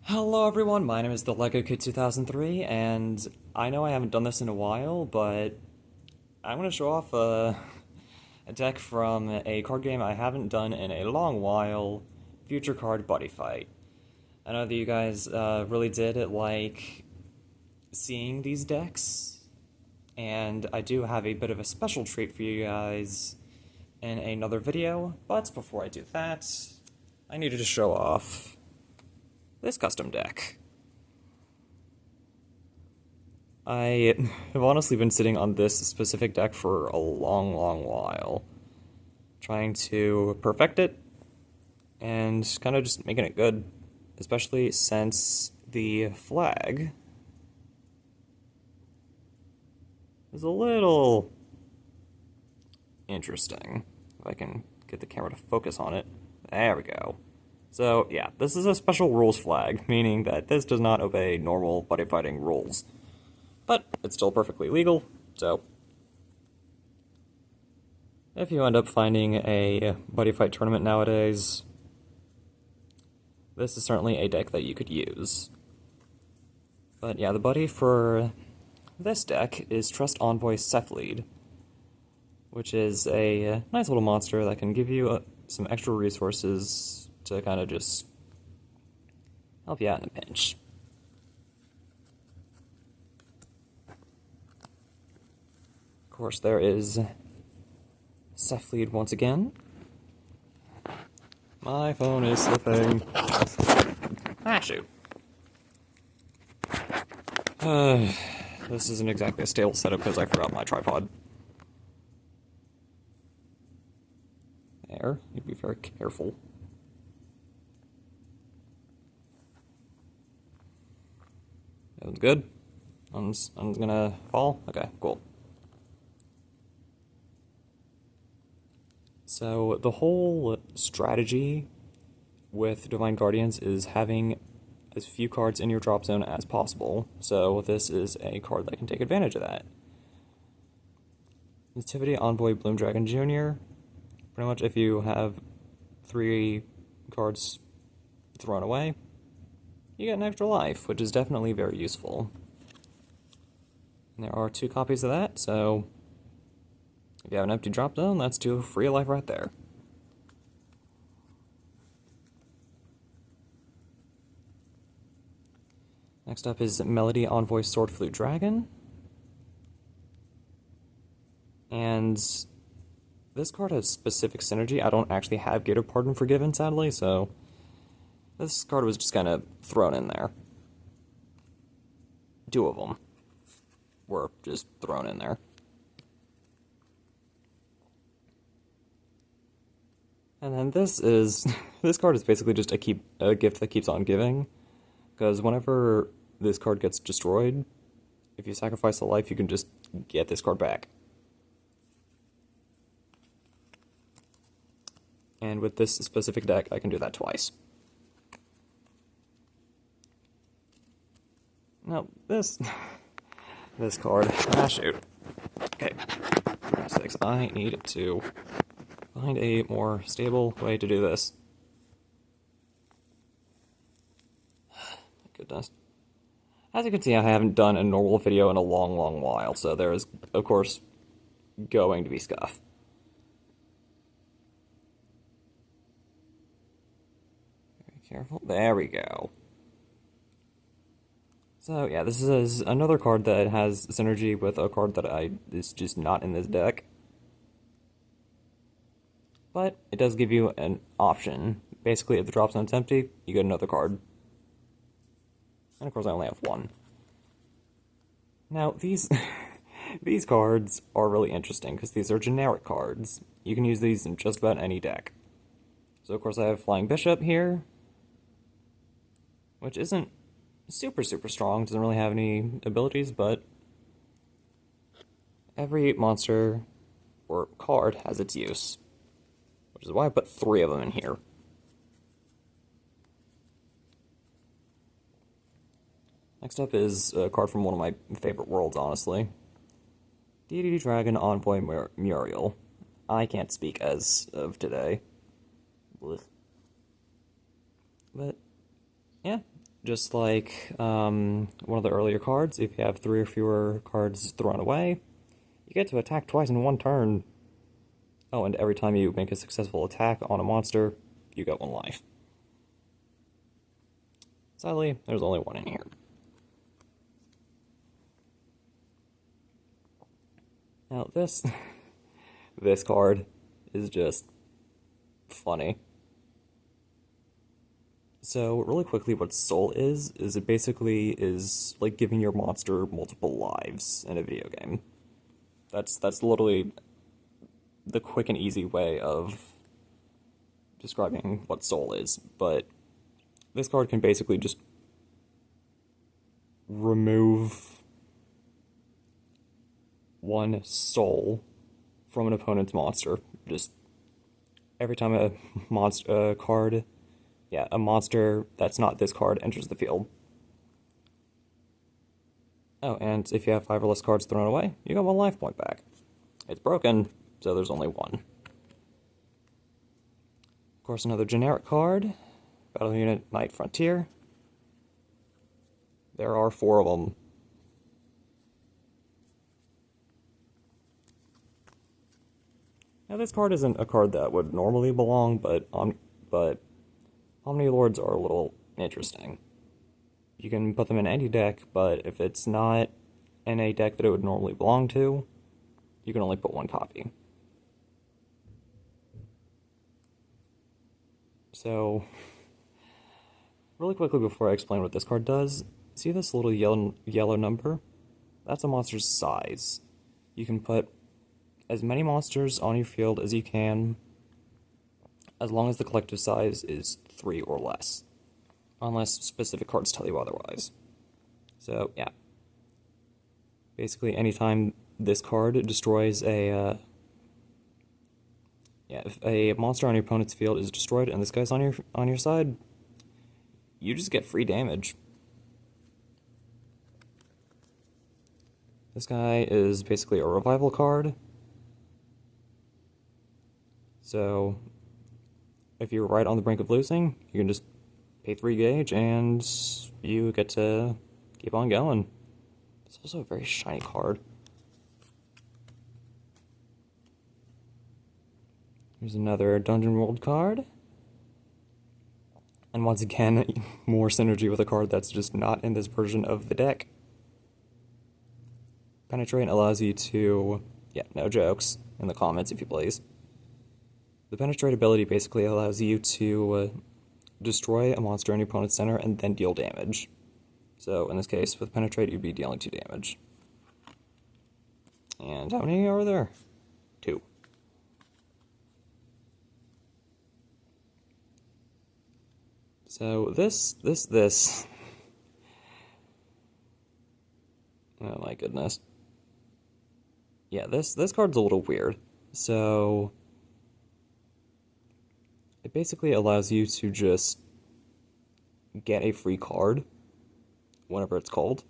Hello everyone, my name is the Lego Kid 2003, and I know I haven't done this in a while, but I'm going to show off a deck from a card game I haven't done in a long while, Future Card Buddy Fight. I know that you guys really did like seeing these decks, and I do have a bit of a special treat for you guys in another video, but before I do that, I needed to show off this custom deck. I have honestly been sitting on this specific deck for a long while, trying to perfect it and kind of just making it good, especially since the flag is a little interesting. If I can get the camera to focus on it. There we go. So, yeah, this is a special rules flag, meaning that this does not obey normal buddy fighting rules. But it's still perfectly legal, so if you end up finding a buddy fight tournament nowadays, this is certainly a deck that you could use. But yeah, the buddy for this deck is Trust Envoy Cephalid, which is a nice little monster that can give you some extra resources to kind of just help you out in a pinch. Of course, there is Cephalid once again. My phone is slipping. Ah, shoot. This isn't exactly a stable setup because I forgot my tripod. There, you'd be very careful. That was good. I'm gonna fall? Okay, cool. So, the whole strategy with Divine Guardians is having as few cards in your drop zone as possible, so this is a card that can take advantage of that. Nativity Envoy Bloom Dragon Jr. Pretty much if you have 3 cards thrown away, you get an extra life, which is definitely very useful. And there are 2 copies of that, so if you have an empty drop zone, that's 2 free life right there. Next up is Melody Envoy Sword Flute Dragon. And this card has specific synergy. I don't actually have Gate of Pardon Forgiven, sadly, so this card was just kind of thrown in there. 2 of them were just thrown in there. And then this card is basically just a gift that keeps on giving, because whenever this card gets destroyed, if you sacrifice a life, you can just get this card back. And with this specific deck, I can do that twice. Now, this card, shoot. Okay, I need to find a more stable way to do this. Goodness. As you can see, I haven't done a normal video in a long while, so there is, of course, going to be scuff. Very careful. There we go. So, yeah, this is another card that has synergy with a card that is just not in this deck. But it does give you an option. Basically, if the drop zone's empty, you get another card. And of course, I only have 1. Now, these cards are really interesting because these are generic cards. You can use these in just about any deck. So, of course, I have Flying Bishop here, which isn't super strong, doesn't really have any abilities, but every monster or card has its use, which is why I put 3 of them in here. Next up is a card from one of my favorite worlds, honestly. Deity Dragon Envoy Muriel. I can't speak as of today. Blech. But, yeah, Just like one of the earlier cards, if you have 3 or fewer cards thrown away, you get to attack twice in one turn. Oh, and every time you make a successful attack on a monster, you get 1 life. Sadly, there's only 1 in here. Now this, this card is just funny. So really quickly, what Soul is it basically is like giving your monster multiple lives in a video game. That's literally the quick and easy way of describing what Soul is, but this card can basically just remove 1 soul from an opponent's monster. Just every time a monster a monster that's not this card enters the field. Oh, and if you have 5 or less cards thrown away, you get 1 life point back. It's broken, so there's only 1. Of course, another generic card, Battle Unit Knight Frontier. There are 4 of them. Now, this card isn't a card that would normally belong, but Omni Lords are a little interesting. You can put them in any deck, but if it's not in a deck that it would normally belong to, you can only put 1 copy. So, really quickly before I explain what this card does, see this little yellow number? That's a monster's size. You can put as many monsters on your field as you can, as long as the collective size is 3 or less, unless specific cards tell you otherwise. So, yeah. Basically, anytime this card destroys if a monster on your opponent's field is destroyed and this guy's on your side, you just get free damage. This guy is basically a revival card. So, if you're right on the brink of losing, you can just pay 3 gauge and you get to keep on going. It's also a very shiny card. Here's another Dungeon World card. And once again, more synergy with a card that's just not in this version of the deck. Penetrate allows you to... yeah, no jokes in the comments if you please. The Penetrate ability basically allows you to destroy a monster in your opponent's center and then deal damage. So, in this case, with Penetrate, you'd be dealing 2 damage. And how many are there? 2. So, this... oh my goodness. Yeah, this card's a little weird. So... it basically allows you to just get a free card whenever it's called.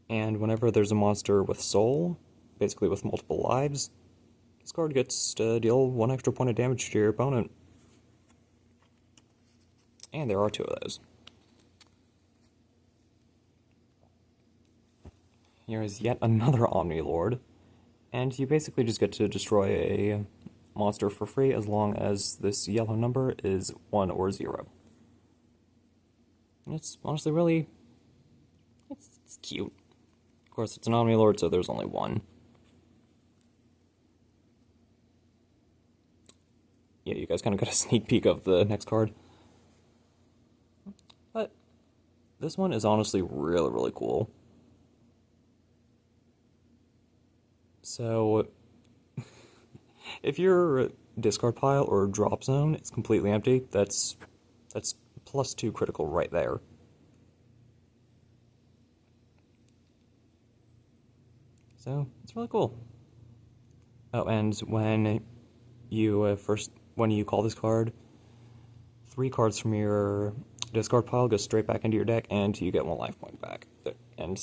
And whenever there's a monster with soul, basically with multiple lives, this card gets to deal 1 extra point of damage to your opponent. And there are 2 of those. Here is yet another Omni Lord, and you basically just get to destroy a monster for free as long as this yellow number is 1 or 0. And it's honestly really... it's cute. Of course, it's an Omni Lord, so there's only 1. Yeah, you guys kind of got a sneak peek of the next card. But this one is honestly really, really cool. So, if your discard pile or drop zone is completely empty, that's +2 critical right there. So, it's really cool. Oh, and when you call this card, 3 cards from your discard pile go straight back into your deck, and you get 1 life point back. And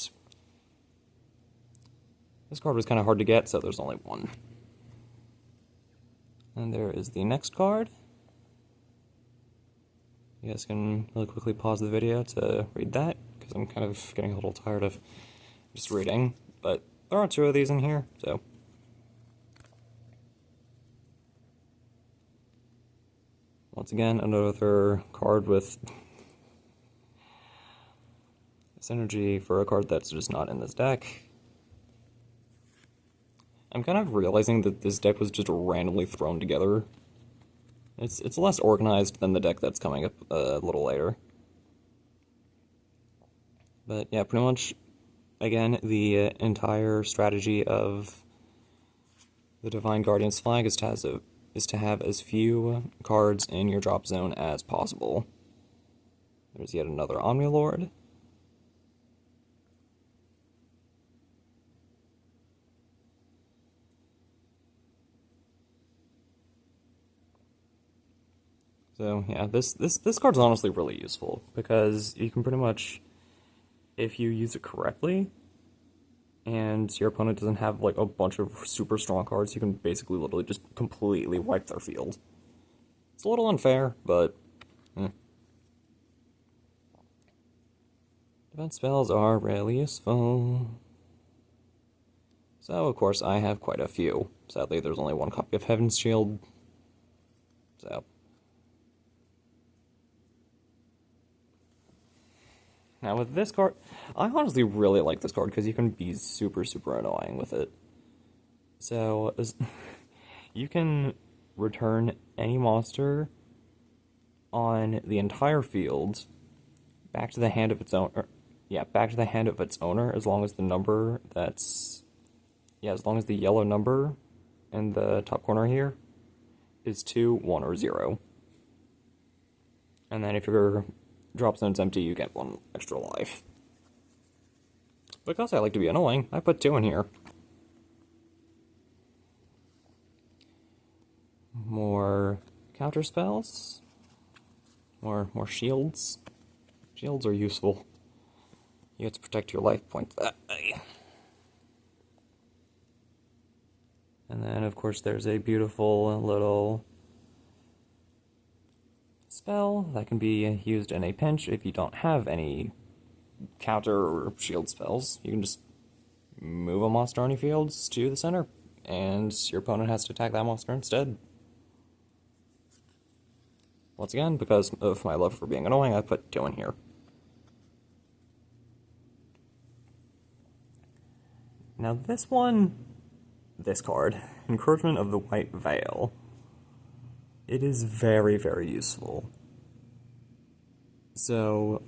this card was kind of hard to get, so there's only 1. And there is the next card. You guys can really quickly pause the video to read that, because I'm kind of getting a little tired of just reading, but there are 2 of these in here, so. Once again, another card with synergy for a card that's just not in this deck. I'm kind of realizing that this deck was just randomly thrown together. It's less organized than the deck that's coming up a little later. But yeah, pretty much, again, the entire strategy of the Divine Guardian's flag is to have as few cards in your drop zone as possible. There's yet another Omnilord. So yeah, this card's honestly really useful, because you can pretty much, if you use it correctly, and your opponent doesn't have like a bunch of super strong cards, you can basically literally just completely wipe their field. It's a little unfair, but defense spells are really useful. So of course I have quite a few. Sadly, there's only 1 copy of Heaven's Shield. So now with this card, I honestly really like this card because you can be super, super annoying with it. So, you can return any monster on the entire field back to the hand of its owner. Yeah, back to the hand of its owner, as long as the number that's... Yeah, as long as the yellow number in the top corner here is 2, 1, or 0. And then if your drop zone's empty, you get 1 extra life. Because I like to be annoying, I put 2 in here. More counter spells. More shields. Shields are useful. You have to protect your life points that way. And then, of course, there's a beautiful little spell that can be used in a pinch if you don't have any counter or shield spells. You can just move a monster on your fields to the center, and your opponent has to attack that monster instead. Once again, because of my love for being annoying, I put 2 in here. Now this card, Encroachment of the White Veil, it is very, very useful. So,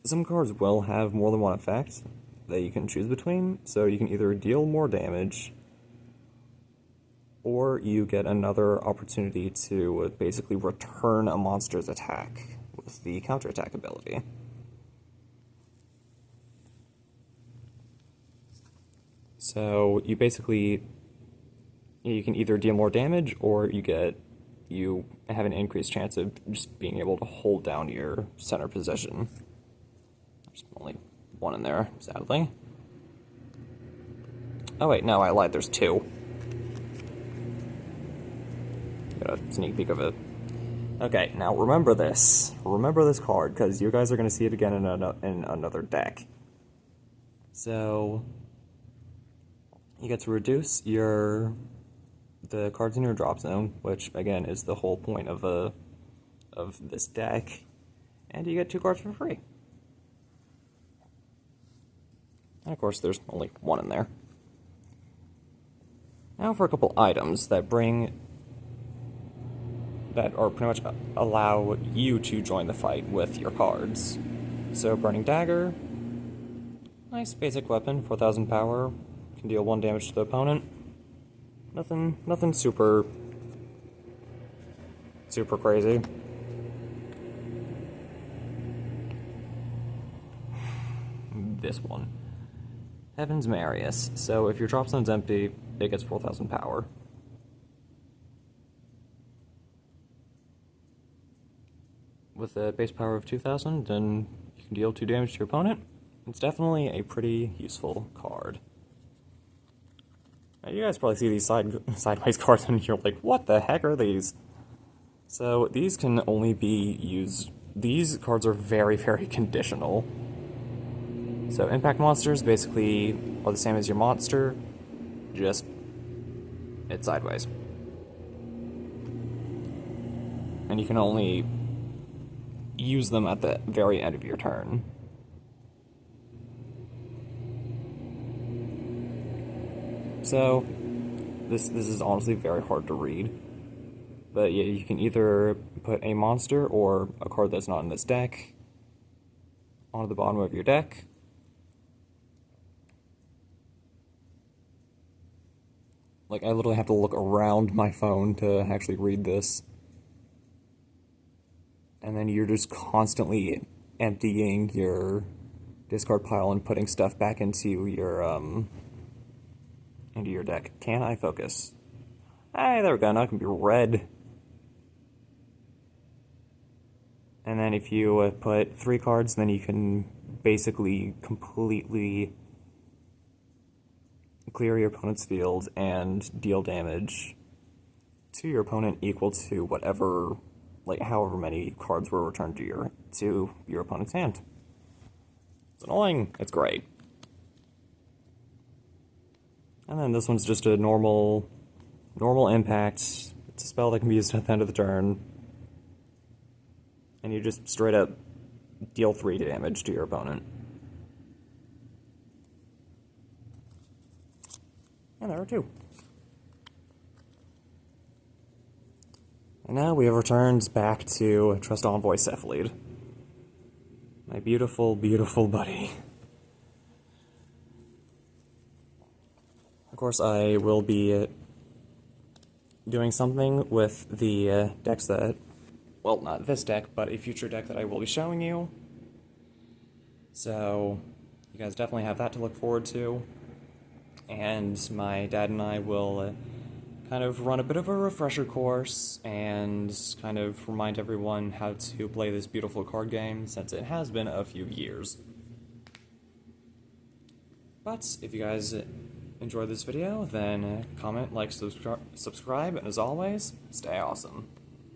some cards will have more than 1 effect that you can choose between, so you can either deal more damage, or you get another opportunity to basically return a monster's attack with the counterattack ability. So you basically, you can either deal more damage, or you have an increased chance of just being able to hold down your center position. There's only 1 in there, sadly. Oh wait, no, I lied, there's 2. Got a sneak peek of it. Okay, now remember this. Remember this card, because you guys are going to see it again in another deck. So, you get to reduce the cards in your drop zone, which again is the whole point of this deck, and you get 2 cards for free. And of course, there's only 1 in there. Now for a couple items that are pretty much allow you to join the fight with your cards. So Burning Dagger, nice basic weapon, 4,000 power, can deal 1 damage to the opponent. Nothing super crazy. This one, Heaven's Marius. So if your drop zone's empty, it gets 4,000 power. With a base power of 2,000, then you can deal 2 damage to your opponent. It's definitely a pretty useful card. Now, you guys probably see these sideways cards and you're like, what the heck are these? So these can only be used, these cards are very, very conditional. So impact monsters basically are the same as your monster, just it's sideways. And you can only use them at the very end of your turn. So this is honestly very hard to read. But yeah, you can either put a monster or a card that's not in this deck onto the bottom of your deck. Like, I literally have to look around my phone to actually read this. And then you're just constantly emptying your discard pile and putting stuff back into your deck. Can I focus? Hey, there we go, now it can be red. And then if you put 3 cards, then you can basically completely clear your opponent's field and deal damage to your opponent equal to whatever, like, however many cards were returned to your opponent's hand. It's annoying. It's great. And then this one's just a normal impact. It's a spell that can be used at the end of the turn. And you just straight up deal 3 damage to your opponent. And there are 2. And now we have returned back to Trust Envoy Cephalid. My beautiful, beautiful buddy. Of course, I will be doing something with the decks that, well, not this deck, but a future deck that I will be showing you. So, you guys definitely have that to look forward to. And my dad and I will kind of run a bit of a refresher course and kind of remind everyone how to play this beautiful card game, since it has been a few years. But if you guys enjoyed this video, then comment, like, subscribe, and as always, stay awesome.